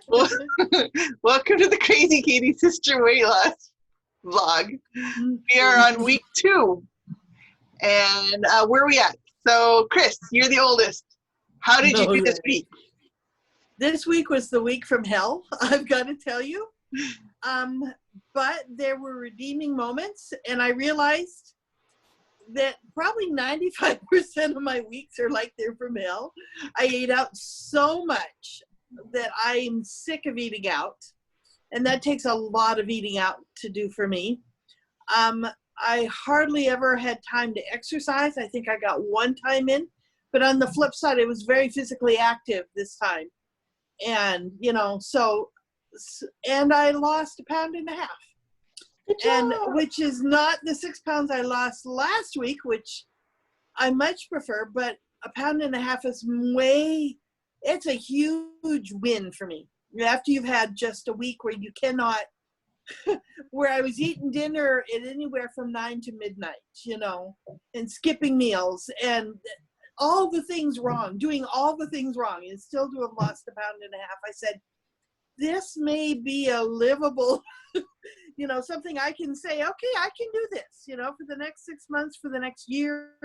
Well, welcome to the Crazy Cady Sister Weight Loss vlog. We are on week 2. And where are we at? So, Chris, you're the oldest. How did you do this week? This week was the week from hell, I've got to tell you. But there were redeeming moments, and I realized that probably 95% of my weeks are like they're from hell. I ate out so much that I'm sick of eating out, and that takes a lot of eating out to do for me. I hardly ever had time to exercise. I think I got one time in, but on the flip side, I was very physically active this time. And, you know, and I lost 1.5 pounds. And which is not the 6 pounds I lost last week, which I much prefer, but 1.5 pounds is it's a huge win for me. After you've had just a week where you cannot, where I was eating dinner at anywhere from 9 to midnight, you know, and skipping meals and all the things wrong, doing all the things wrong, and still to have lost 1.5 pounds. I said, this may be a livable, you know, something I can say, okay, I can do this, you know, for the next 6 months, for the next year,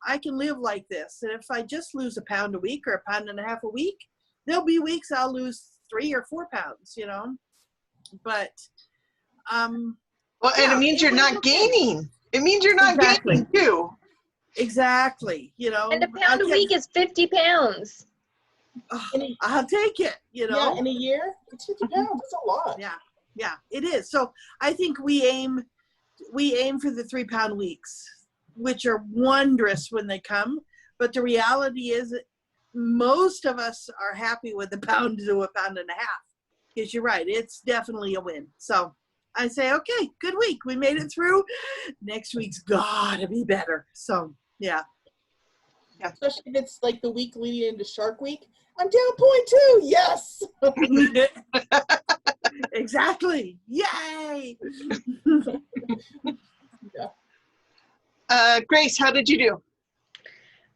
I can live like this. And if I just lose 1 pound a week or 1.5 pounds a week, there'll be weeks I'll lose 3 or 4 pounds, you know. But well, and it means you're not gaining. It means you're not gaining too. Exactly, you know. And 1 pound a week is 50 pounds. Oh, I'll take it, you know. Yeah, in a year, it's 50 pounds. That's a lot. Yeah, it is. So I think we aim for the 3 pound weeks, which are wondrous when they come. But the reality is that most of us are happy with 1 pound to 1.5 pounds. Because you're right, it's definitely a win. So I say, okay, good week. We made it through. Next week's gotta be better. So yeah. Especially if it's like the week leading into Shark Week. I'm down 0.2. Yes. Exactly. Yay. Grace, how did you do?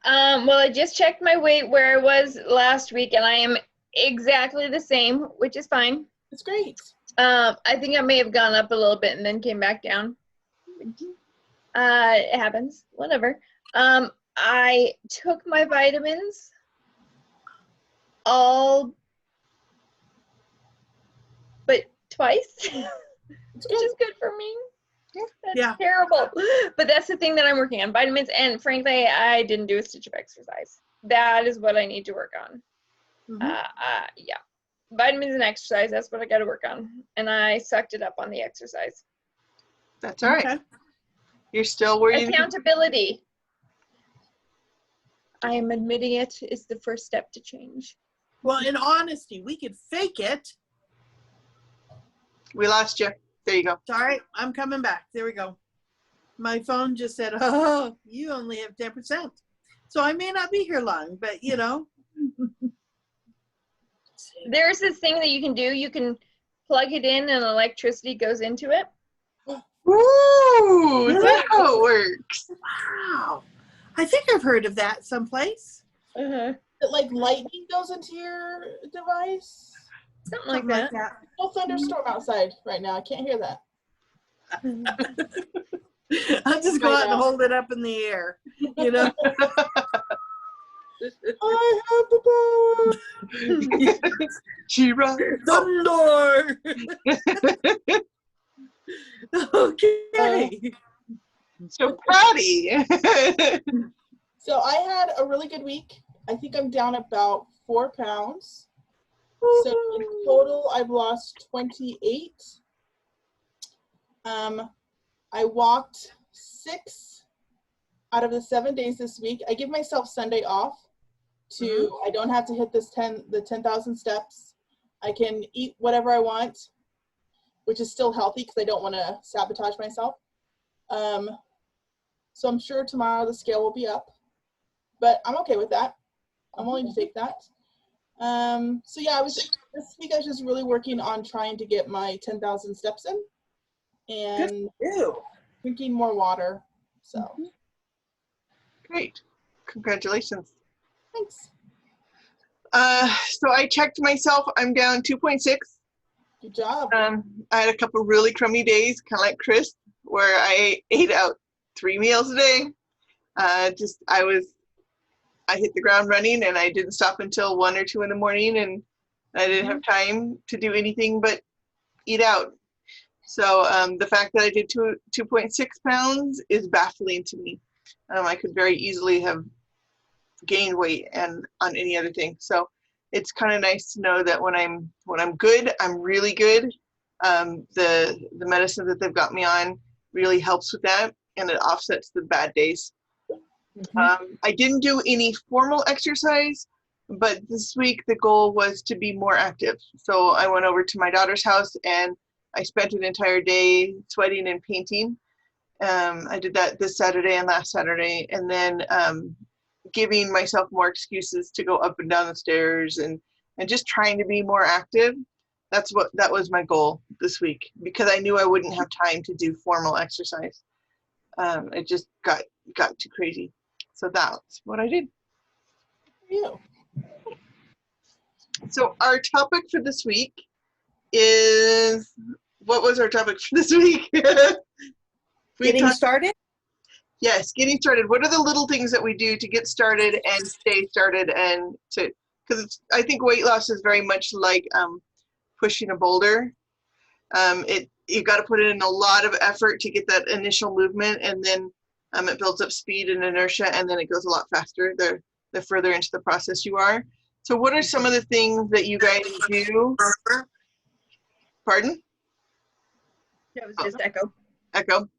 Well, I just checked my weight where I was last week, and I am exactly the same, which is fine. That's great. I think I may have gone up a little bit and then came back down. It happens. Whatever. I took my vitamins all but twice, which is good for me. That's terrible. But that's the thing that I'm working on, vitamins, and frankly, I didn't do a stitch of exercise. That is what I need to work on. Yeah. Vitamins and exercise, that's what I got to work on. And I sucked it up on the exercise. That's all right. Okay. You're still where you accountability. I am admitting it is the first step to change. Well, in honesty, we could fake it. We lost you. There you go. Sorry, I'm coming back. There we go. My phone just said, oh, you only have 10%. So I may not be here long, but you know. There's this thing that you can do. You can plug it in and electricity goes into it. Ooh, that's how it works. Wow. I think I've heard of that someplace. Like lightning goes into your device? Something like that. No thunderstorm outside right now. I can't hear that. I'll just go out and hold it up in the air, you know. I have the power. She-Ra. Thunder. Okay. So Patty. So I had a really good week. I think I'm down about 4 pounds. So in total, I've lost 28. I walked 6 out of the 7 days this week. I give myself Sunday off to, I don't have to hit the 10,000 steps. I can eat whatever I want, which is still healthy because I don't want to sabotage myself. So I'm sure tomorrow the scale will be up, but I'm okay with that. I'm willing to take that. So yeah, this week I was just really working on trying to get my 10,000 steps in and drinking more water. So great, congratulations. Thanks. So I checked myself. I'm down 2.6. Good job. I had a couple really crummy days, kind of like Chris, where I ate out 3 meals a day. I hit the ground running, and I didn't stop until 1 or 2 in the morning, and I didn't have time to do anything but eat out. So the fact that I did 2.6 pounds is baffling to me. I could very easily have gained weight and on any other thing. So it's kind of nice to know that when I'm good, I'm really good. The medicine that they've got me on really helps with that, and it offsets the bad days. I didn't do any formal exercise, but this week the goal was to be more active. So I went over to my daughter's house and I spent an entire day sweating and painting. I did that this Saturday and last Saturday, and then giving myself more excuses to go up and down the stairs and just trying to be more active. That was my goal this week, because I knew I wouldn't have time to do formal exercise. It just got too crazy. So that's what I did. For you. So our topic for this week is, what was our topic for this week? Getting started? Yes, getting started. What are the little things that we do to get started and stay started, and because I think weight loss is very much like pushing a boulder. You've got to put in a lot of effort to get that initial movement, and then it builds up speed and inertia, and then it goes a lot faster the further into the process you are. So what are some of the things that you guys do? Pardon? That was just echo. Echo.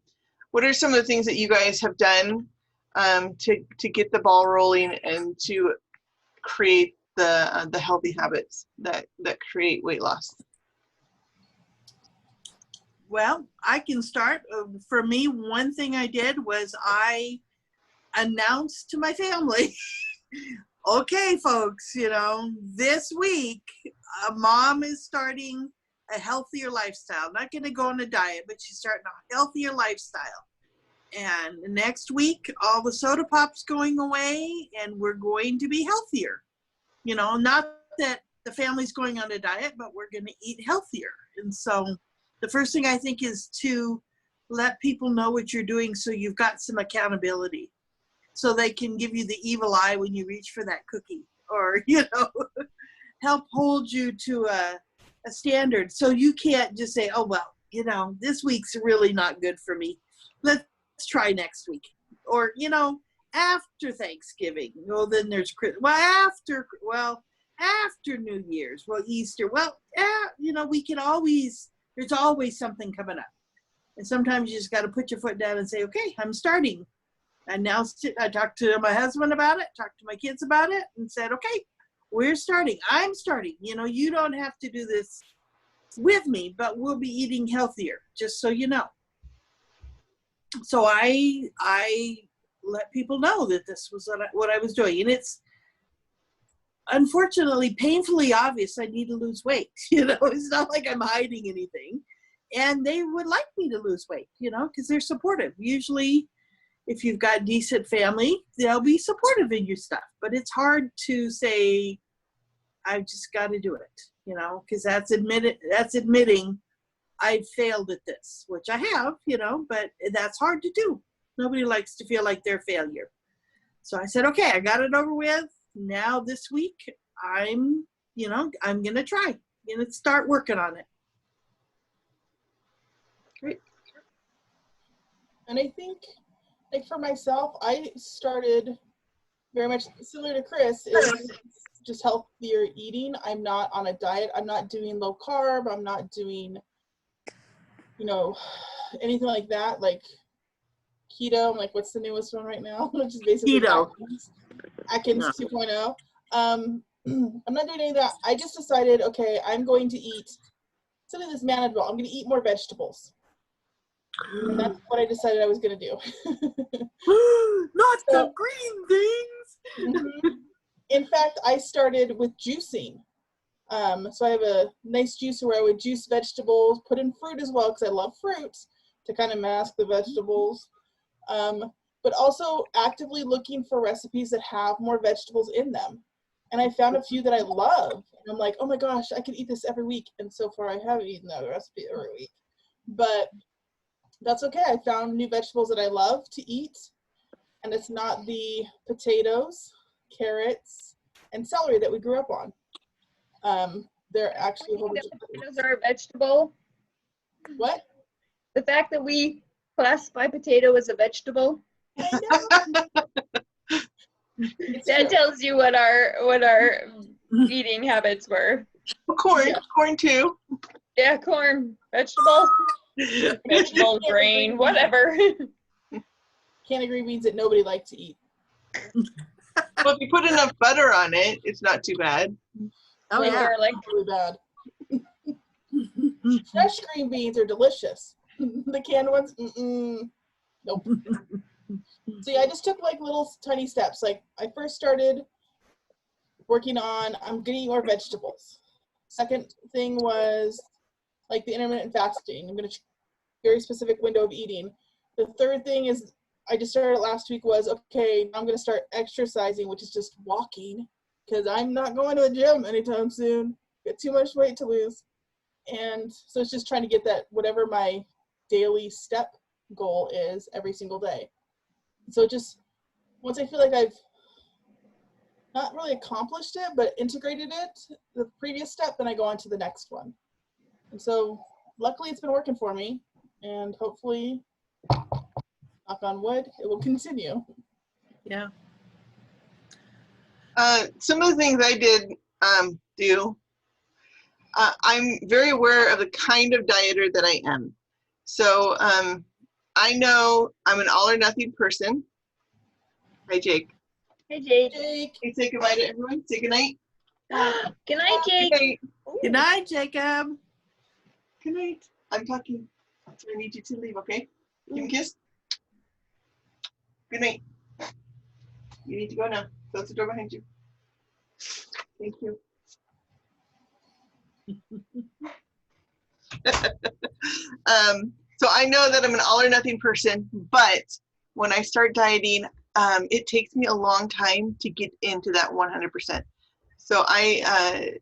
What are some of the things that you guys have done to get the ball rolling and to create the healthy habits that create weight loss? Well, I can start. For me, one thing I did was I announced to my family, okay, folks, this week, Mom is starting a healthier lifestyle. Not going to go on a diet, but she's starting a healthier lifestyle. And next week, all the soda pop's going away, and we're going to be healthier. Not that the family's going on a diet, but we're going to eat healthier. And so the first thing I think is to let people know what you're doing, so you've got some accountability, so they can give you the evil eye when you reach for that cookie, or, help hold you to a standard, so you can't just say, oh, well, this week's really not good for me. Let's try next week. Or, after Thanksgiving, then there's after New Year's, Easter, we can always, there's always something coming up. And sometimes you just got to put your foot down and say, okay, I'm starting. I announced it. I talked to my husband about it, talked to my kids about it, and said, okay, we're starting. I'm starting. You don't have to do this with me, but we'll be eating healthier, just so you know. So I let people know that this was what I was doing. And it's unfortunately painfully obvious I need to lose weight. It's not like I'm hiding anything. And they would like me to lose weight, because they're supportive. Usually, if you've got decent family, they'll be supportive in your stuff. But it's hard to say, I've just got to do it, because that's admitting I failed at this, which I have, but that's hard to do. Nobody likes to feel like they're a failure. So I said, okay, I got it over with. Now this week, I'm going to try. I'm going to start working on it. Great. And I think, like for myself, I started very much similar to Chris, is just healthier eating. I'm not on a diet. I'm not doing low carb. I'm not doing, anything like that, like keto. I'm like, what's the newest one right now? Which is basically keto. Atkins 2.0. I'm not doing any of that. I just decided, okay, I'm going to eat something that's manageable. I'm going to eat more vegetables. And that's what I decided I was going to do. Not the green things. In fact, I started with juicing. So I have a nice juicer where I would juice vegetables, put in fruit as well, because I love fruit, to kind of mask the vegetables. But also actively looking for recipes that have more vegetables in them. And I found a few that I love. And I'm like, oh my gosh, I could eat this every week. And so far I haven't eaten that recipe every week. But that's okay. I found new vegetables that I love to eat. And it's not the potatoes, carrots, and celery that we grew up on. They're actually a whole bunch of potatoes are a vegetable. What? The fact that we classify potato as a vegetable. I know. That tells you what our eating habits were. Corn, Yeah. corn too. Yeah, corn, vegetable, grain, whatever. Can't agree means that nobody likes to eat. Well, if you put enough butter on it, it's not too bad. Oh Like yeah. garlic. Really bad. Fresh green beans are delicious. The canned ones, nope. So yeah, I just took like little tiny steps. Like I first started working on, I'm gonna eat more vegetables. Second thing was like the intermittent fasting. I'm gonna very specific window of eating. The third thing is I just started last week was, okay, I'm gonna start exercising, which is just walking, because I'm not going to a gym anytime soon. Got too much weight to lose. And so it's just trying to get that, whatever my daily step goal is every single day. So just once I feel like I've not really accomplished it, but integrated it, the previous step, then I go on to the next one. And so luckily it's been working for me, and hopefully, knock on wood, it will continue. Yeah. Some of the things I did do, I'm very aware of the kind of dieter that I am. So I know I'm an all or nothing person. Hi, Jake. Hey, Jade. Jake. Can you say goodbye to everyone? Say goodnight. Good night, Jake. Good night. Good night, Jacob. Good night. I'm talking, so I need you to leave, okay? Give me a kiss. Good night. You need to go now. Close the door behind you. Thank you. So I know that I'm an all or nothing person, but when I start dieting, it takes me a long time to get into that 100%. So I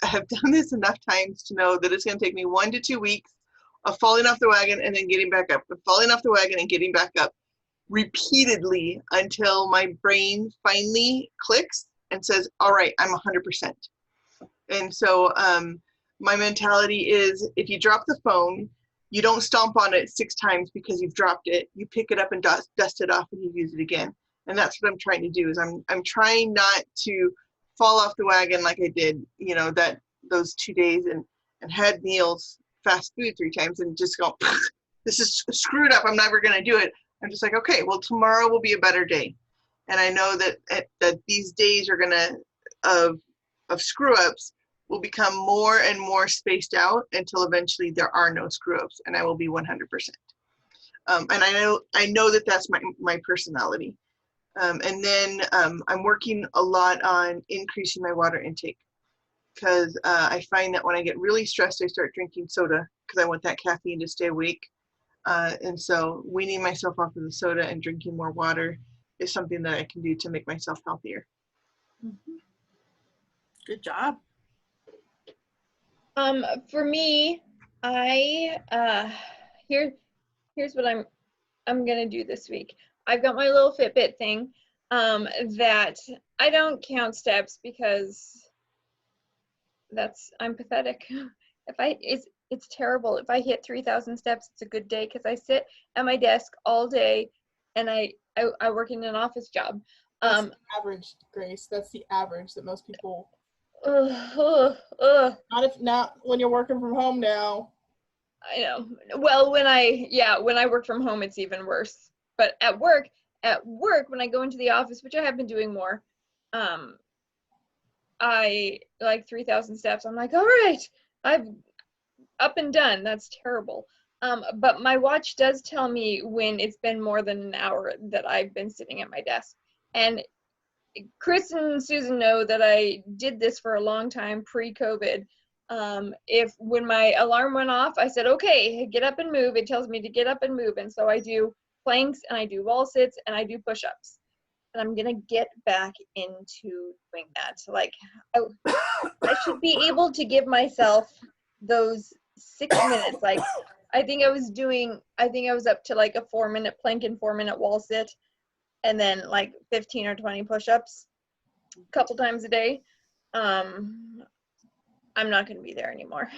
have done this enough times to know that it's going to take me 1 to 2 weeks of falling off the wagon and then getting back up, falling off the wagon and getting back up repeatedly until my brain finally clicks and says, all right, I'm 100%. And so my mentality is, if you drop the phone, you don't stomp on it 6 times because you've dropped it. You pick it up and dust it off and you use it again. And that's what I'm trying to do. Is I'm trying not to fall off the wagon like I did, you know, those 2 days and had meals, fast food 3 times and just go, this is screwed up. I'm never going to do it. I'm just like, okay, well, tomorrow will be a better day. And I know that these days are going to, of screw ups, will become more and more spaced out until eventually there are no screw ups and I will be 100%. And I know that that's my personality. And then I'm working a lot on increasing my water intake, because I find that when I get really stressed, I start drinking soda because I want that caffeine to stay awake. And so weaning myself off of the soda and drinking more water is something that I can do to make myself healthier. Mm-hmm. Good job. For me, here's what I'm gonna do this week. I've got my little Fitbit thing that I don't count steps because I'm pathetic. It's terrible. If I hit 3,000 steps, it's a good day because I sit at my desk all day and I work in an office job. That's the average, Grace. That's the average that most people. Not when you're working from home now. I know. Well, when I work from home, it's even worse. But at work, when I go into the office, which I have been doing more, I like 3,000 steps. I'm like, all right, I've up and done. That's terrible. But my watch does tell me when it's been more than an hour that I've been sitting at my desk. And Chris and Susan know that I did this for a long time pre-COVID. When my alarm went off, I said, okay, get up and move. It tells me to get up and move. And so I do planks and I do wall sits and I do push-ups. and I'm gonna get back into doing that. So like, I should be able to give myself those 6 minutes. Like, I think I was up to like a 4-minute plank and 4-minute wall sit, and then like 15 or 20 push-ups a couple times a day. I'm not going to be there anymore.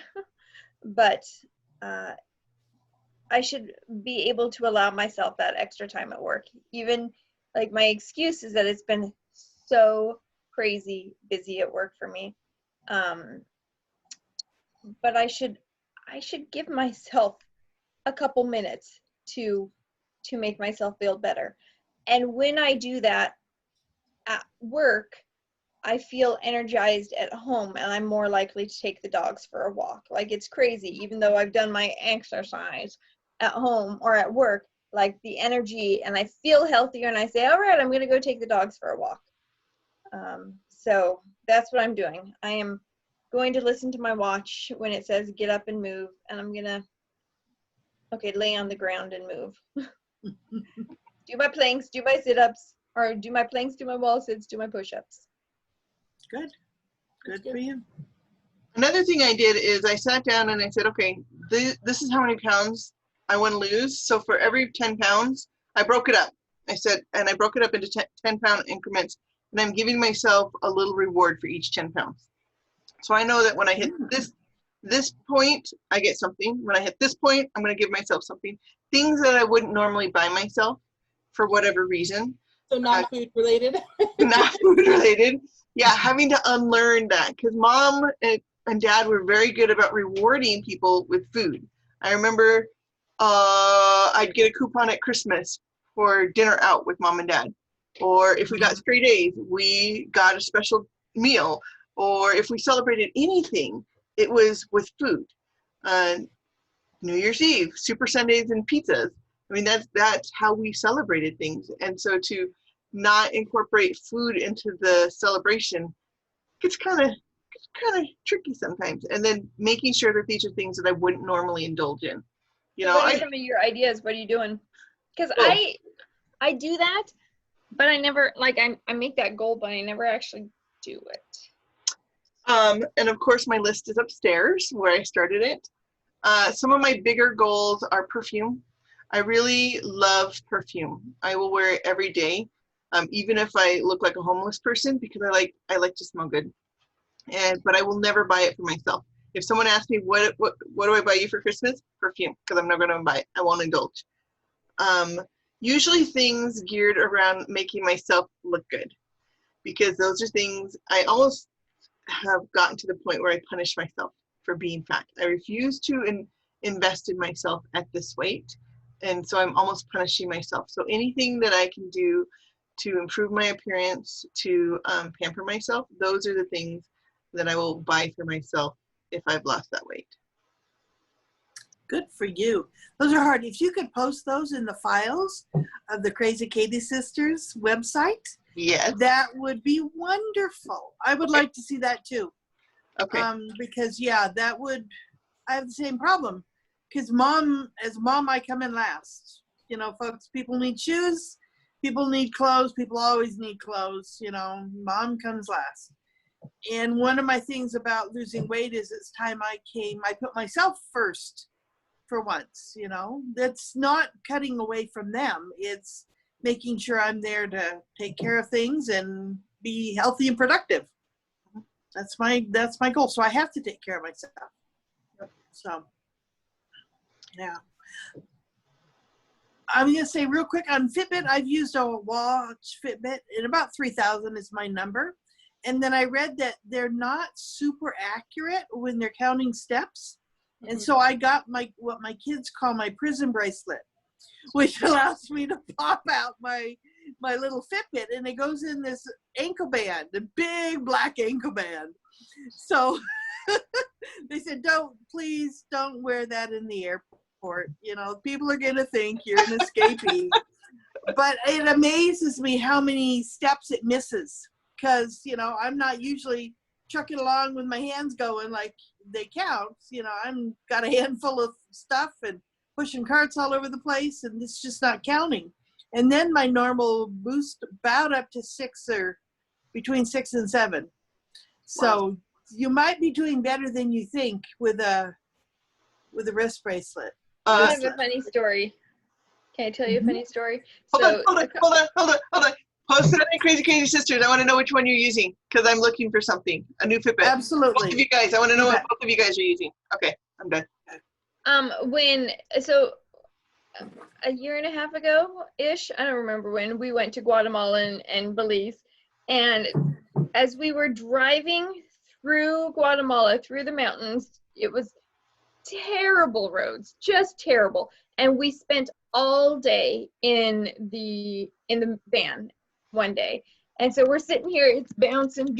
But I should be able to allow myself that extra time at work. Even like my excuse is that it's been so crazy busy at work for me. But I should give myself a couple minutes to make myself feel better. And when I do that at work, I feel energized at home, and I'm more likely to take the dogs for a walk. Like, it's crazy. Even though I've done my exercise at home or at work, like the energy, and I feel healthier, and I say, all right, I'm going to go take the dogs for a walk. So that's what I'm doing. I am going to listen to my watch when it says get up and move, and I'm going to, okay, lay on the ground and move. Do my planks, do my sit-ups, or do my planks, do my wall sits, do my push-ups. Good. Good for you. Another thing I did is I sat down and I said, okay, this is how many pounds I want to lose. So for every 10 pounds, I broke it up. I said, and I broke it up into 10-pound increments, and I'm giving myself a little reward for each 10 pounds. So I know that when I hit this point, I get something. When I hit this point, I'm going to give myself something. Things that I wouldn't normally buy myself for whatever reason. So not food related? Not food related. Yeah, having to unlearn that, because mom and dad were very good about rewarding people with food. I remember I'd get a coupon at Christmas for dinner out with mom and dad. Or if we got straight A's, we got a special meal. Or if we celebrated anything, it was with food. New Year's Eve, Super Sundays and pizzas. I mean, that's how we celebrated things. And so to not incorporate food into the celebration gets kind of tricky sometimes. And then making sure that these are things that I wouldn't normally indulge in. You know, what are some of your ideas? What are you doing? Because I do that, but I never, like, I make that goal, but I never actually do it. And of course, my list is upstairs where I started it. Some of my bigger goals are perfume. I really love perfume. I will wear it every day, even if I look like a homeless person, because I like to smell good. But I will never buy it for myself. If someone asks me what do I buy you for Christmas? Perfume, because I'm never going to buy it. I won't indulge. Usually things geared around making myself look good, because those are things I almost have gotten to the point where I punish myself for being fat. I refuse to invest in myself at this weight, and so I'm almost punishing myself. So anything that I can do to improve my appearance, to pamper myself, those are the things that I will buy for myself if I've lost that weight. Good for you. Those are hard. If you could post those in the files of the Crazy Cady Sisters website, yes, that would be wonderful. I would like to see that too. Okay. Because yeah, that would, I have the same problem. Because as mom, I come in last. You know, folks, people need shoes, people need clothes, people always need clothes, you know, mom comes last. And one of my things about losing weight is it's time I put myself first for once, you know. That's not cutting away from them. It's making sure I'm there to take care of things and be healthy and productive. That's my goal. So I have to take care of myself. So, yeah. I'm going to say real quick on Fitbit, I've used a watch Fitbit, and about 3,000 is my number. And then I read that they're not super accurate when they're counting steps. And so I got what my kids call my prison bracelet, which allows me to pop out my little Fitbit, and it goes in this ankle band, the big black ankle band. So they said, please don't wear that in the airport. You know, people are going to think you're an escapee. But it amazes me how many steps it misses, because, you know, I'm not usually trucking along with my hands going like they count. You know, I'm got a handful of stuff and pushing carts all over the place, and it's just not counting. And then my normal boost about up to 6 or between 6 and 7. So you might be doing better than you think with a wrist bracelet. I have a funny story. Can I tell you a funny story? Hold on. Post it on Crazy Crazy Sisters. I want to know which one you're using because I'm looking for something. A new Fitbit. Absolutely. Both of you guys. I want to know what both of you guys are using. Okay, I'm done. A year and a half ago-ish, I don't remember when, we went to Guatemala and Belize. And as we were driving through Guatemala, through the mountains, it was terrible roads, just terrible. And we spent all day in the van one day. And so we're sitting here, it's bouncing.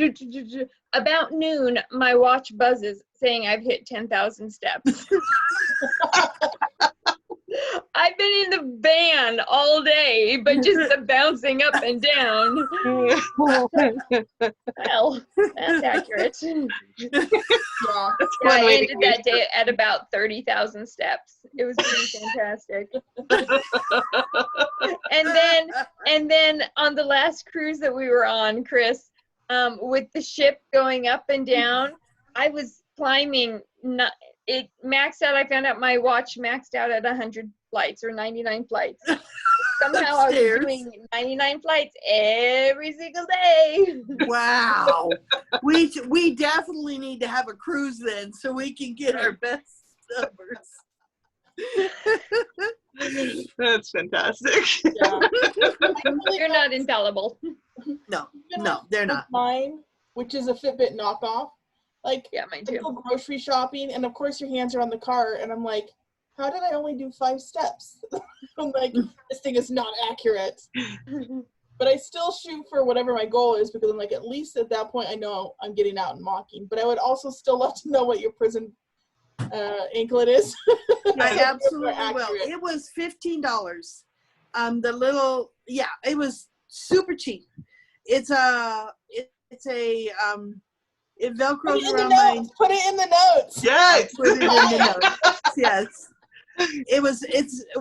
About noon, my watch buzzes saying I've hit 10,000 steps. I've been in the van all day, but just the bouncing up and down. Well, that's accurate. I ended that day at about 30,000 steps. It was pretty fantastic. and then on the last cruise that we were on, Chris, with the ship going up and down, I was climbing. It maxed out. I found out my watch maxed out at 100 flights or 99 flights. Somehow I was doing 99 flights every single day. Wow. We definitely need to have a cruise then so we can get our best numbers. That's fantastic. Yeah. You're not infallible. No, they're not. Mine, which is a Fitbit knockoff. Like, yeah, mine I too. go grocery shopping, and of course your hands are on the cart, and I'm like, how did I only do 5 steps? I'm like, this thing is not accurate. But I still shoot for whatever my goal is because I'm like, at least at that point I know I'm getting out and walking. But I would also still love to know what your prison anklet is. I absolutely will. It was $15. It was super cheap. It velcros around my. Put it in the notes. Yes. Put it in the notes. Yes. It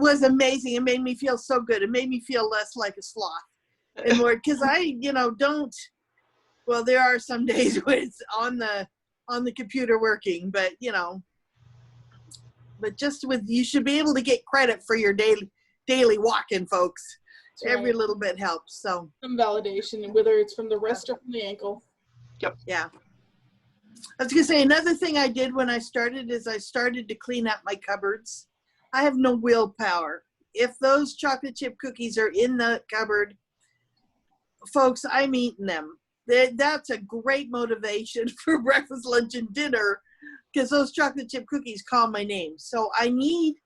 was amazing. It made me feel so good. It made me feel less like a sloth and more because I don't. Well, there are some days when it's on the computer working, but but just you should be able to get credit for your daily walking, folks. Right. Every little bit helps. So some validation, whether it's from the wrist or from the ankle. Yep. Yeah. I was gonna say another thing I did when I started is I started to clean up my cupboards. I have no willpower. If those chocolate chip cookies are in the cupboard, folks, I'm eating them. That's a great motivation for breakfast, lunch, and dinner because those chocolate chip cookies call my name. So I need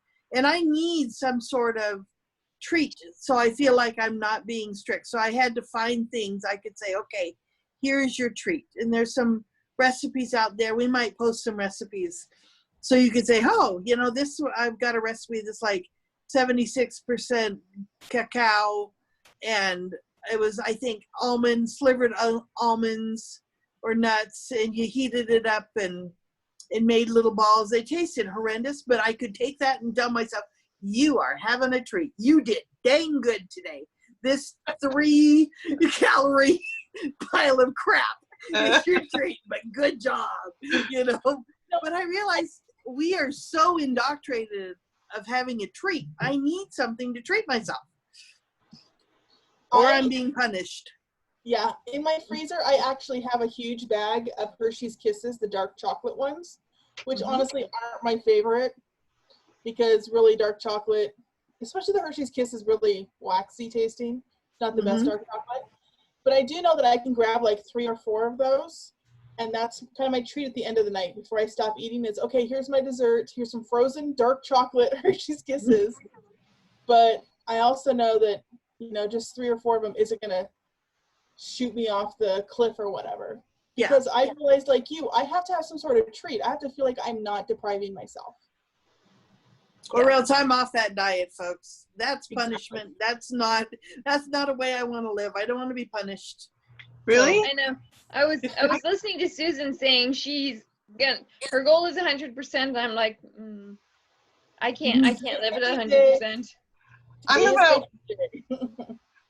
some sort of treat so I feel like I'm not being strict. So I had to find things I could say, okay, here's your treat. And there's some recipes out there. We might post some recipes so you could say, oh, this, I've got a recipe that's like 76% cacao, and it was, I think, slivered almonds or nuts, and you heated it up and made little balls. They tasted horrendous, but I could take that and tell myself, you are having a treat. You did dang good today. This 3-calorie pile of crap. It's your treat, but good job, But I realized we are so indoctrinated of having a treat. I need something to treat myself, or I'm being punished. Yeah, in my freezer, I actually have a huge bag of Hershey's Kisses, the dark chocolate ones, which honestly aren't my favorite because really dark chocolate, especially the Hershey's Kiss, is really waxy tasting. It's not the best dark chocolate. But I do know that I can grab like 3 or 4 of those, and that's kind of my treat at the end of the night before I stop eating. Is okay, here's my dessert. Here's some frozen dark chocolate Hershey's Kisses. But I also know that, just 3 or 4 of them isn't going to shoot me off the cliff or whatever. Yeah. Because I realized, like you, I have to have some sort of treat. I have to feel like I'm not depriving myself. Or else I'm off that diet, folks. That's punishment. That's not a way I want to live. I don't want to be punished. Really? I know. I was listening to Susan saying her goal is 100%. I'm like, I can't live at 100%. I'm about,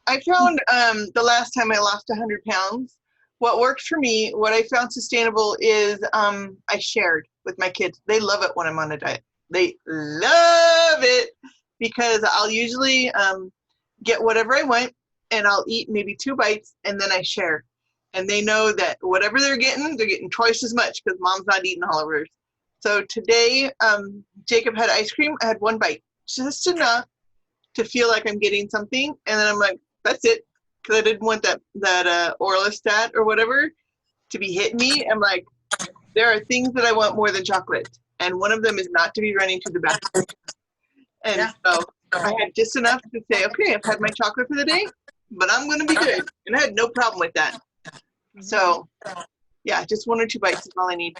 I found the last time I lost 100 pounds, what worked for me, what I found sustainable is I shared with my kids. They love it when I'm on a diet. They love it because I'll usually get whatever I want and I'll eat maybe 2 bites and then I share. And they know that whatever they're getting twice as much because mom's not eating all of hers. So today, Jacob had ice cream. I had 1 bite, just enough to feel like I'm getting something. And then I'm like, that's it. Because I didn't want that Orlistat or whatever to be hitting me. I'm like, there are things that I want more than chocolate. And one of them is not to be running to the bathroom. And so I had just enough to say, okay, I've had my chocolate for the day, but I'm going to be good. And I had no problem with that. So yeah, just 1 or 2 bites is all I need.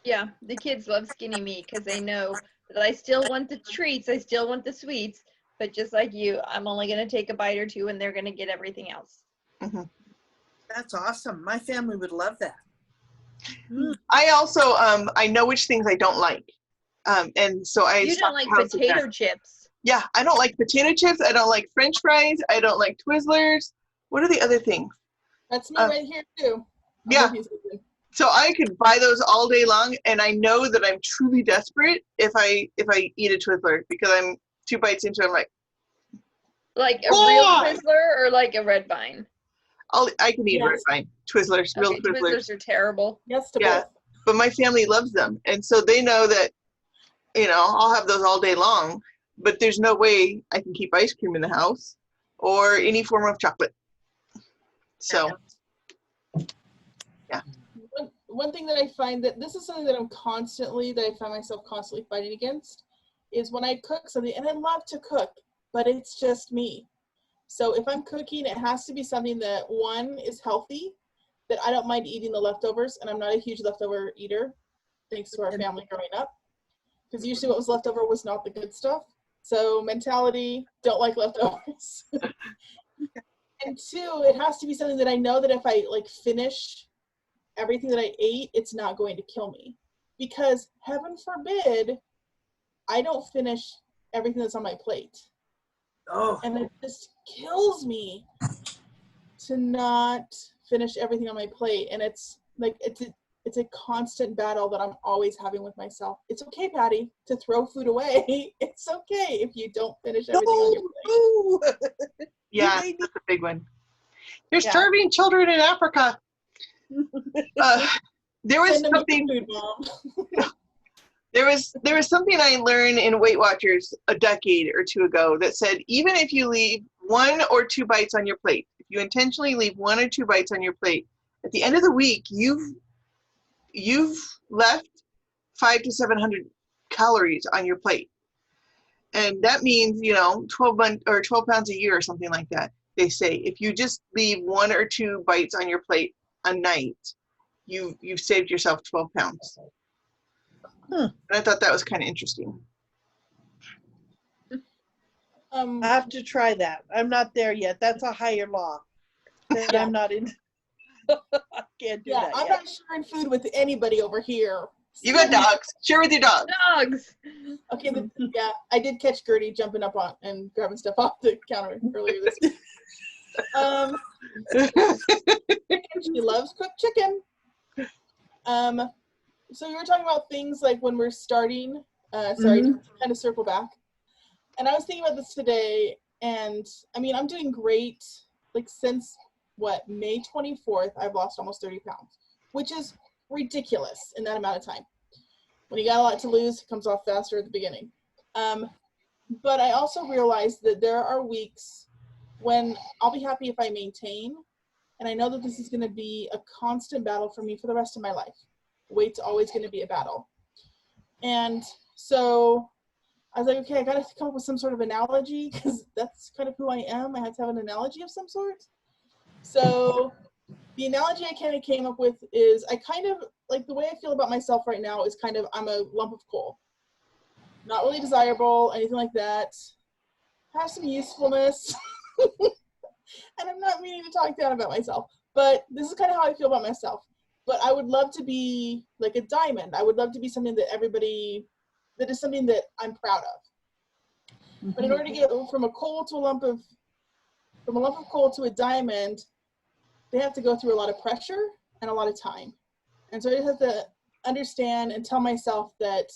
Yeah, the kids love skinny me because they know that I still want the treats, I still want the sweets, but just like you, I'm only going to take a bite or 2 and they're going to get everything else. Mm-hmm. That's awesome. My family would love that. I also, I know which things I don't like. And so You don't like potato chips. Yeah, I don't like potato chips. I don't like French fries. I don't like Twizzlers. What are the other things? That's me right here too. Yeah. So I could buy those all day long, and I know that I'm truly desperate if I eat a Twizzler because I'm 2 bites into it. I'm like a real Twizzler or like a Red Vine. I can eat Red Vine Twizzlers. Real Okay, Twizzlers are terrible. Yes, to both. But my family loves them, and so they know that I'll have those all day long. But there's no way I can keep ice cream in the house or any form of chocolate. So. Yeah. One thing that I find that this is something that I find myself constantly fighting against is when I cook something, and I love to cook, but it's just me. So if I'm cooking, it has to be something that, 1, is healthy, that I don't mind eating the leftovers, and I'm not a huge leftover eater, thanks to our family growing up, because usually what was leftover was not the good stuff. So mentality, don't like leftovers. And 2, it has to be something that I know that if I finish everything that I ate, it's not going to kill me. Because heaven forbid, I don't finish everything that's on my plate. Oh. And it just kills me to not finish everything on my plate. And it's a constant battle that I'm always having with myself. It's okay, Patty, to throw food away. It's okay if you don't finish everything on your plate. Yeah, that's a big one. There's starving children in Africa. There was something. There was something I learned in Weight Watchers a decade or 2 ago that said even if you leave 1 or 2 bites on your plate, if you intentionally leave 1 or 2 bites on your plate, at the end of the week you've left 500 to 700 calories on your plate, and that means 12 pounds a year or something like that. They say if you just leave 1 or 2 bites on your plate a night, you've saved yourself 12 pounds. And I thought that was kind of interesting. I have to try that. I'm not there yet. That's a higher law. I'm not in. I can't do that. I'm not sharing food with anybody over here. You got dogs. Share with your dogs. Dogs. Okay, I did catch Gertie jumping up on and grabbing stuff off the counter earlier this week. She loves cooked chicken. So you were talking about things like when we're starting, sorry, to kind of circle back. And I was thinking about this today, and I mean, I'm doing great. Since May 24th, I've lost almost 30 pounds, which is ridiculous in that amount of time. When you got a lot to lose, it comes off faster at the beginning. But I also realized that there are weeks when I'll be happy if I maintain, and I know that this is going to be a constant battle for me for the rest of my life. Weight's always going to be a battle. And so I was like, okay, I got to come up with some sort of analogy because that's kind of who I am. I had to have an analogy of some sort. So the analogy I kind of came up with is I kind of, the way I feel about myself right now is kind of I'm a lump of coal. Not really desirable, anything like that. Have some usefulness. And I'm not meaning to talk down about myself, but this is kind of how I feel about myself. But I would love to be like a diamond. I would love to be something that is something that I'm proud of. But in order to get from a coal to a lump of coal to a diamond, they have to go through a lot of pressure and a lot of time. And so I just have to understand and tell myself that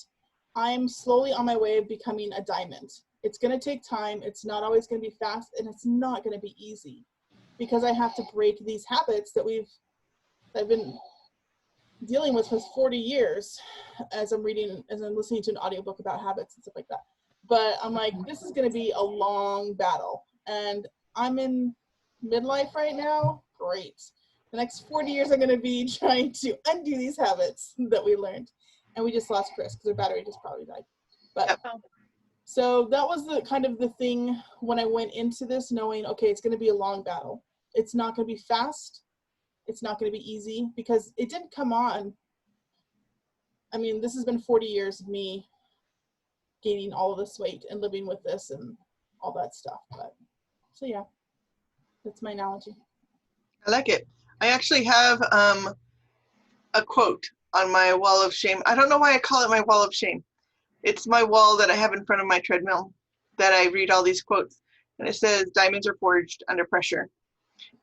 I'm slowly on my way of becoming a diamond. It's going to take time. It's not always going to be fast, and it's not going to be easy, because I have to break these habits that I've been dealing with for 40 years as I'm listening to an audiobook about habits and stuff like that. But I'm like, this is going to be a long battle, and I'm in midlife right now. Great. The next 40 years I'm going to be trying to undo these habits that we learned. And we just lost Chris because her battery just probably died. But so that was the kind of the thing when I went into this, knowing, okay, it's going to be a long battle. It's not going to be fast. It's not going to be easy, because it didn't come on. I mean, this has been 40 years of me gaining all of this weight and living with this and all that stuff. But so yeah, that's my analogy. I like it. I actually have a quote on my wall of shame. I don't know why I call it my wall of shame. It's my wall that I have in front of my treadmill that I read all these quotes. And it says, diamonds are forged under pressure.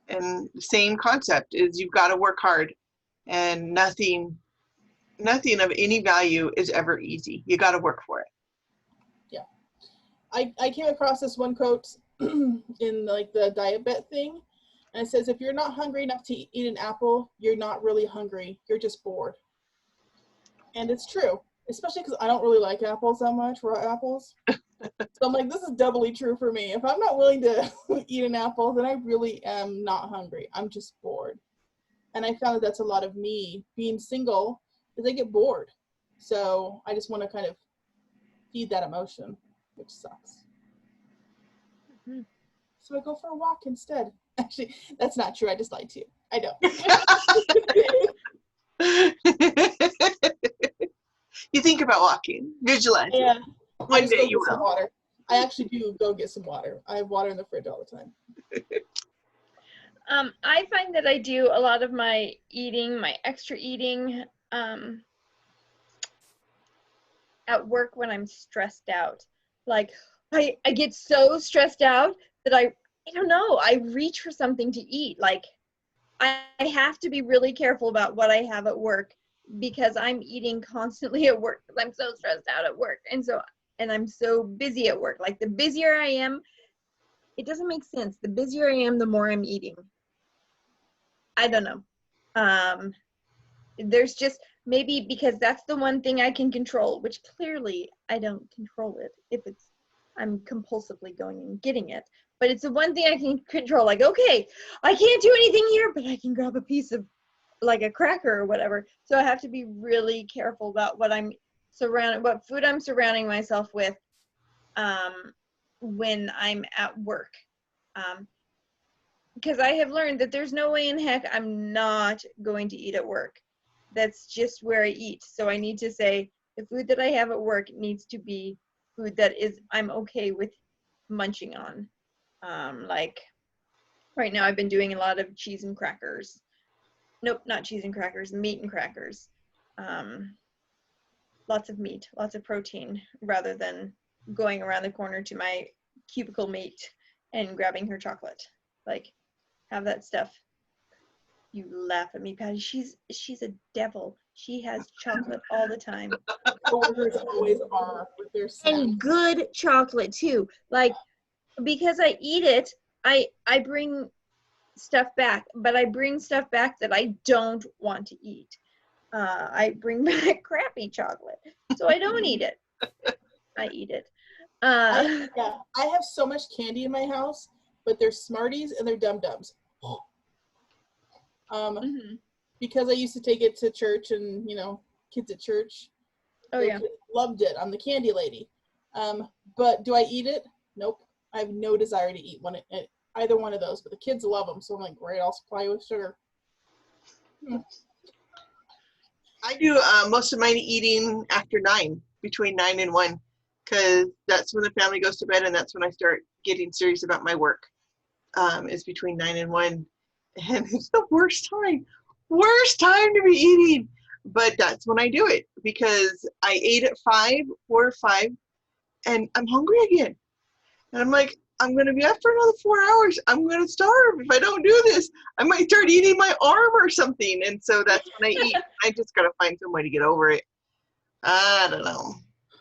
And the same concept is you've got to work hard, and nothing of any value is ever easy. You got to work for it. Yeah. I came across this one quote in like the diabetes thing. And it says, if you're not hungry enough to eat an apple, you're not really hungry. You're just bored. And it's true, especially because I don't really like apples that much, raw apples. So I'm like, this is doubly true for me. If I'm not willing to eat an apple, then I really am not hungry. I'm just bored. And I found that that's a lot of me being single, is I get bored. So I just want to kind of feed that emotion, which sucks. Mm-hmm. So I go for a walk instead. Actually, that's not true. I just lied to you. I don't. You think about walking. Visualize. Yeah. One day you will. Water. I actually do go get some water. I have water in the fridge all the time. I find that I do a lot of my eating, my extra eating, at work when I'm stressed out. Like, I get so stressed out that I don't know, I reach for something to eat. Like, I have to be really careful about what I have at work, because I'm eating constantly at work because I'm so stressed out at work. And I'm so busy at work. Like, the busier I am, it doesn't make sense. The busier I am, the more I'm eating. I don't know. There's just, maybe because that's the one thing I can control, which clearly I don't control it if I'm compulsively going and getting it. But it's the one thing I can control. Like, okay, I can't do anything here, but I can grab a piece of, like, a cracker or whatever. So I have to be really careful about what food I'm surrounding myself with when I'm at work. Because I have learned that there's no way in heck I'm not going to eat at work. That's just where I eat. So I need to say, the food that I have at work needs to be food that I'm okay with munching on. Like, right now I've been doing a lot of cheese and crackers. Nope, not cheese and crackers, meat and crackers. Lots of meat, lots of protein, rather than going around the corner to my cubicle mate and grabbing her chocolate. Like, have that stuff. You laugh at me, Patty. She's a devil. She has chocolate all the time. Coworkers always are with their snacks. And good chocolate too. Like, because I eat it, I bring stuff back, but I bring stuff back that I don't want to eat. I bring back crappy chocolate, so I don't eat it. I eat it. I have so much candy in my house, but they're Smarties and they're Dum-Dums. Because I used to take it to church, and kids at church, loved it. I'm the candy lady. But do I eat it? Nope. I have no desire to eat either one of those. But the kids love them, so I'm like, great, I'll supply you with sugar. I do most of my eating after 9, between 9 and 1, because that's when the family goes to bed, and that's when I start getting serious about my work. Is between 9 and 1. And it's the worst time to be eating. But that's when I do it, because I ate at 4 or 5, and I'm hungry again. And I'm like, I'm going to be up for another 4 hours. I'm going to starve if I don't do this. I might start eating my arm or something. And so that's when I eat. I just got to find some way to get over it. I don't know.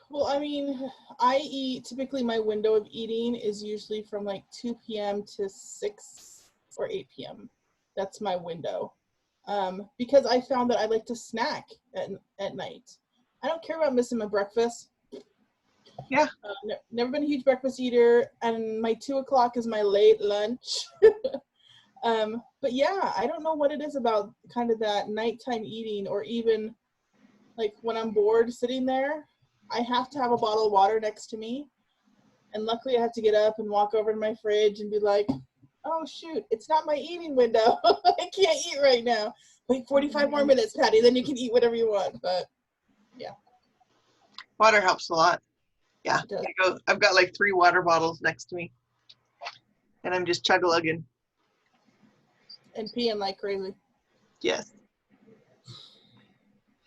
Well, I mean, I eat, typically my window of eating is usually from like 2 p.m. to 6 or 8 p.m. That's my window. Because I found that I like to snack at night. I don't care about missing my breakfast. Yeah. Never been a huge breakfast eater, and my 2 o'clock is my late lunch. But yeah, I don't know what it is about kind of that nighttime eating, or even like when I'm bored sitting there, I have to have a bottle of water next to me. And luckily I have to get up and walk over to my fridge and be like, oh shoot, it's not my eating window. I can't eat right now. Wait 45 more minutes, Patty, then you can eat whatever you want. But yeah. Water helps a lot. Yeah. I've got like 3 water bottles next to me. And I'm just chug-a-lugging. And peeing like crazy. Yes.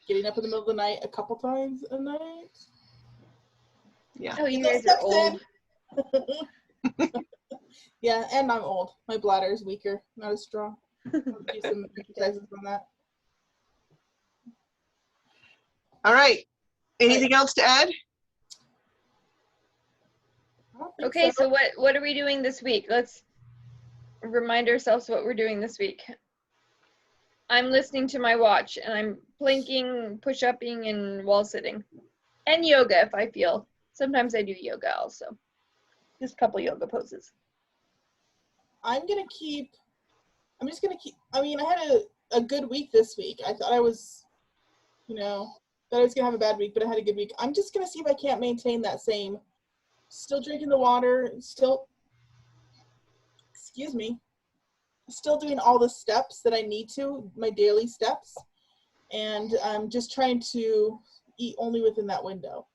Getting up in the middle of the night a couple times a night. Yeah. Oh, you guys are old. Yeah, and I'm old. My bladder is weaker, not as strong. I'll do some exercises on that. All right. Anything else to add? Okay, so what are we doing this week? Let's remind ourselves what we're doing this week. I'm listening to my watch, and I'm planking, push-upping, and wall sitting. And yoga if I feel. Sometimes I do yoga also. Just a couple yoga poses. I mean, I had a good week this week. I thought I was, thought I was going to have a bad week, but I had a good week. I'm just going to see if I can't maintain that same, still drinking the water, still doing all the steps that I need to, my daily steps, and I'm just trying to eat only within that window.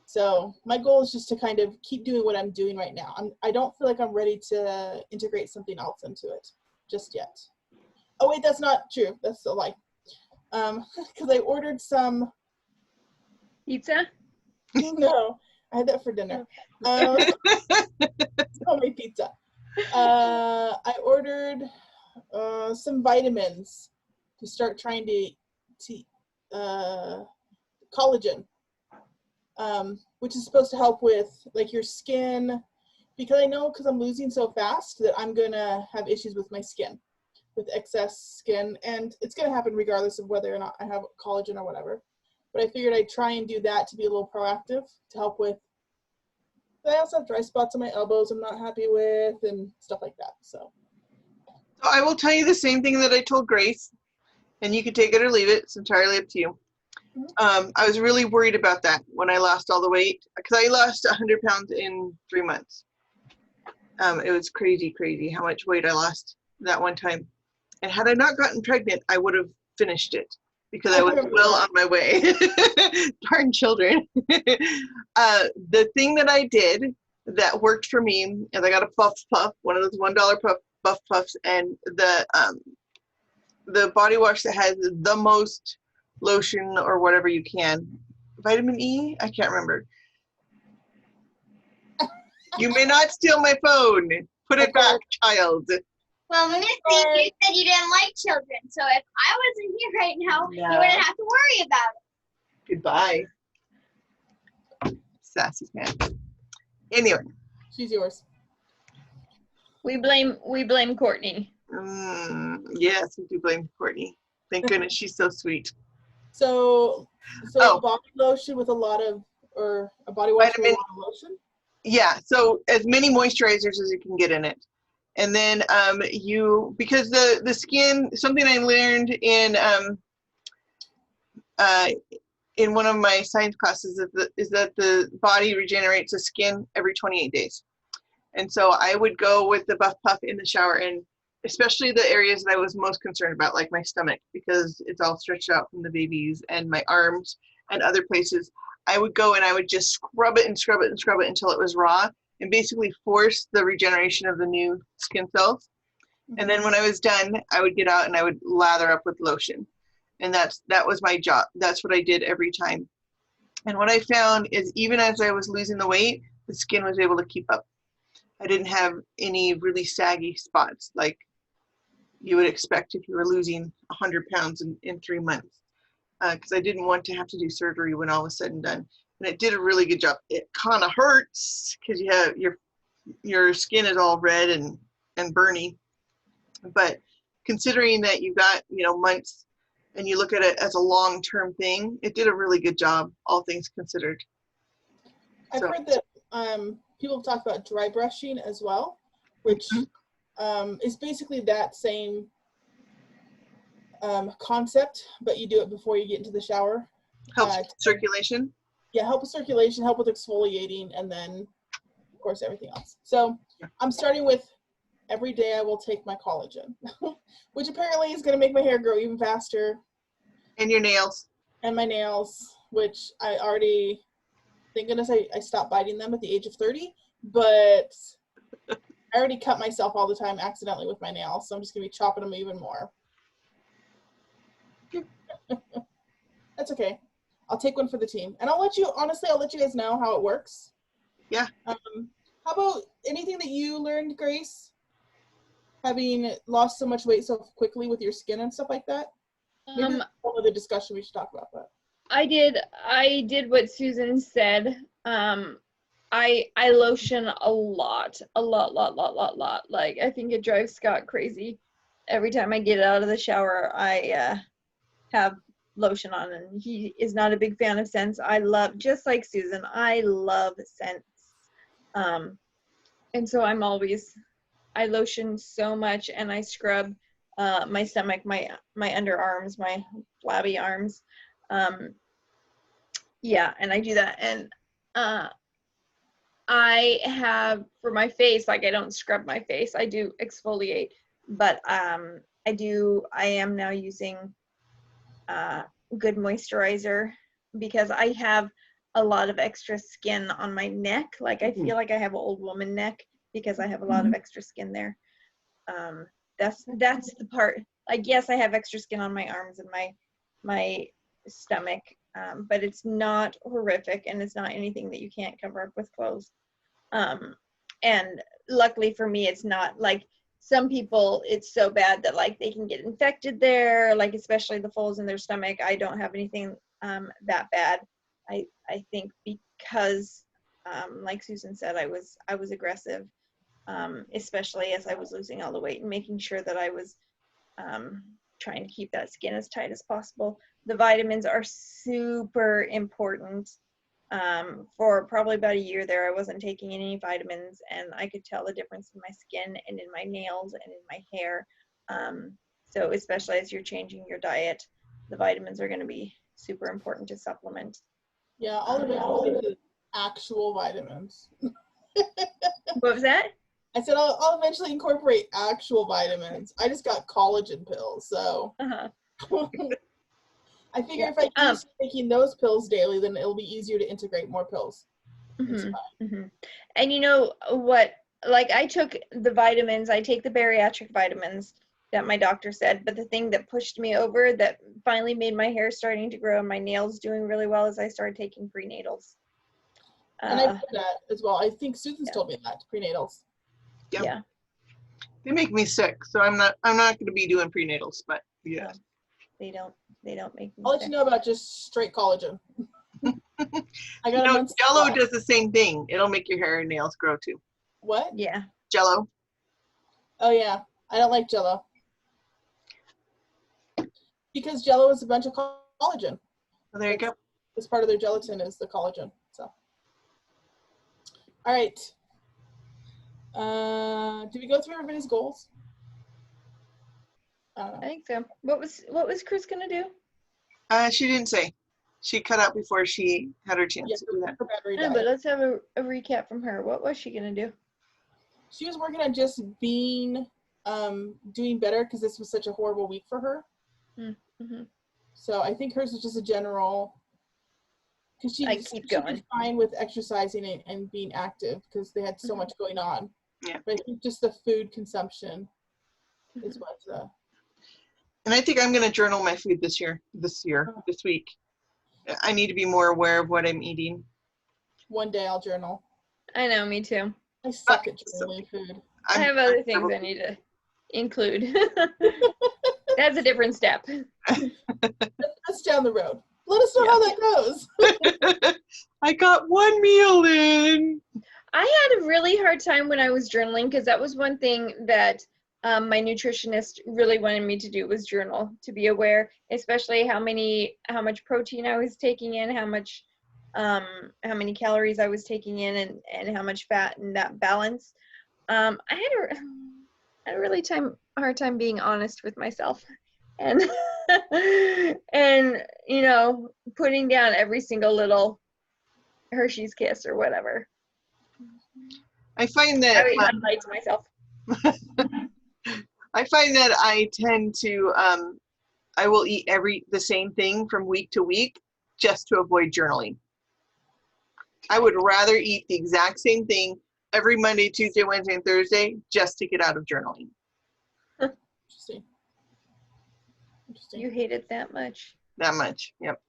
So my goal is just to kind of keep doing what I'm doing right now. I don't feel like I'm ready to integrate something else into it just yet. Oh wait, that's not true. That's a lie. Because I ordered some pizza. No, I had that for dinner. It's homemade pizza. I ordered some vitamins to start trying to collagen. Which is supposed to help with like your skin, because I know because I'm losing so fast that I'm gonna have issues with my skin, with excess skin, and it's gonna happen regardless of whether or not I have collagen or whatever. But I figured I'd try and do that to be a little proactive to help with. But I also have dry spots on my elbows I'm not happy with and stuff like that. So I will tell you the same thing that I told Grace, and you can take it or leave it. It's entirely up to you. I was really worried about that when I lost all the weight, because I lost 100 pounds in 3 months. It was crazy how much weight I lost that one time. And had I not gotten pregnant, I would have finished it because I was well on my way. Darn children. The thing that I did that worked for me is I got a puff, one of those $1 buff puffs, and the body wash that has the most lotion or whatever you can. Vitamin E? I can't remember. You may not steal my phone. Put it back, child. Well, Missy, you said you didn't like children, so if I wasn't here right now, you wouldn't have to worry about it. Goodbye. Sassy pants. Anyway. She's yours. We blame Courtney. Yes, we do blame Courtney. Thank goodness she's so sweet. So a body lotion with a lot of, or a body wash with a lot of lotion? Yeah, so as many moisturizers as you can get in it. And then because the skin, something I learned in one of my science classes is that the body regenerates the skin every 28 days. And so I would go with the buff puff in the shower, and especially the areas that I was most concerned about, like my stomach, because it's all stretched out from the babies, and my arms and other places. I would go and I would just scrub it and scrub it and scrub it until it was raw, and basically force the regeneration of the new skin cells. And then when I was done, I would get out and I would lather up with lotion. And that was my job. That's what I did every time. And what I found is even as I was losing the weight, the skin was able to keep up. I didn't have any really saggy spots like you would expect if you were losing 100 pounds in 3 months. Because I didn't want to have to do surgery when all was said and done. And it did a really good job. It kind of hurts because you have your skin is all red and burny. But considering that you got, months and you look at it as a long-term thing, it did a really good job, all things considered. I've heard that people talk about dry brushing as well, which is basically that same concept, but you do it before you get into the shower. Helps circulation? Yeah, help with circulation, help with exfoliating, and then, of course, everything else. So I'm starting with every day I will take my collagen, which apparently is going to make my hair grow even faster. And your nails. And my nails, which I already, thank goodness I stopped biting them at the age of 30, but I already cut myself all the time accidentally with my nails, so I'm just going to be chopping them even more. That's okay. I'll take one for the team. And I'll let you guys know how it works. Yeah. How about anything that you learned, Grace? Having lost so much weight so quickly with your skin and stuff like that? Maybe that's another discussion we should talk about that. I did what Susan said. I lotion a lot. Like, I think it drives Scott crazy. Every time I get out of the shower, I have lotion on, and he is not a big fan of scents. Just like Susan, I love scents. And so I lotion so much, and I scrub my stomach, my underarms, my flabby arms. Yeah, and I do that. And I have, for my face, like, I don't scrub my face. I do exfoliate, but I am now using good moisturizer because I have a lot of extra skin on my neck. Like, I feel like I have an old woman neck because I have a lot of extra skin there. That's the part. Like, yes, I have extra skin on my arms and my stomach, but it's not horrific, and it's not anything that you can't cover up with clothes. And luckily for me, it's not like some people, it's so bad that, like, they can get infected there, like, especially the folds in their stomach. I don't have anything that bad. I think because, like Susan said, I was aggressive, especially as I was losing all the weight and making sure that I was trying to keep that skin as tight as possible. The vitamins are super important. For probably about a year there, I wasn't taking any vitamins, and I could tell the difference in my skin and in my nails and in my hair. So especially as you're changing your diet, the vitamins are going to be super important to supplement. Yeah, all of it is actual vitamins. What was that? I said I'll eventually incorporate actual vitamins. I just got collagen pills, so. I figure if I keep taking those pills daily, then it'll be easier to integrate more pills. And you know what? Like, I took the vitamins. I take the bariatric vitamins that my doctor said, but the thing that pushed me over, that finally made my hair starting to grow and my nails doing really well, is I started taking prenatals. And I've done that as well. I think Susan's told me that, prenatals. Yeah. They make me sick, so I'm not going to be doing prenatals, but yeah. No, they don't make me I'll let you know about just straight collagen. I got Jello does the same thing. It'll make your hair and nails grow too. What? Yeah. Jello. Oh yeah, I don't like Jello. Because Jello is a bunch of collagen. Well, there you go. It's part of their gelatin is the collagen. So. All right. Did we go through everybody's goals? I think so. What was Chris gonna do? She didn't say. She cut out before she had her chance to do that. No, but let's have a recap from her. What was she gonna do? She was working on just being, doing better because this was such a horrible week for her. So I think hers was just a general, because she's fine with exercising and being active because they had so much going on. Yeah. But I think just the food consumption is what. And I think I'm going to journal my food this week. I need to be more aware of what I'm eating. One day I'll journal. I know, me too. I suck at journaling food. I have other things I need to include. That's a different step. That's down the road. Let us know how that goes. I got one meal in. I had a really hard time when I was journaling because that was one thing that my nutritionist really wanted me to do was journal, to be aware, especially how much protein I was taking in, how many calories I was taking in, and how much fat, and that balance. I had a really hard time being honest with myself, and and putting down every single little Hershey's Kiss or whatever. I find that I lied to myself. I find that I tend to I will eat the same thing from week to week just to avoid journaling. I would rather eat the exact same thing every Monday, Tuesday, Wednesday, and Thursday just to get out of journaling. Interesting. You hate it that much? That much, yep.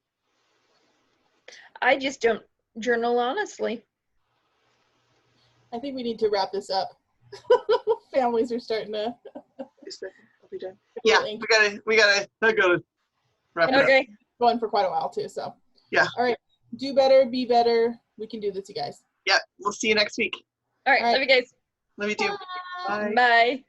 I just don't journal honestly. I think we need to wrap this up. Families are starting to. I'll be done. Yeah, we gotta wrap it up. Okay. Going for quite a while too, so. Yeah. All right. Do better, be better. We can do this, you guys. Yeah, we'll see you next week. All right. Love you guys. Love you too. Bye. Bye.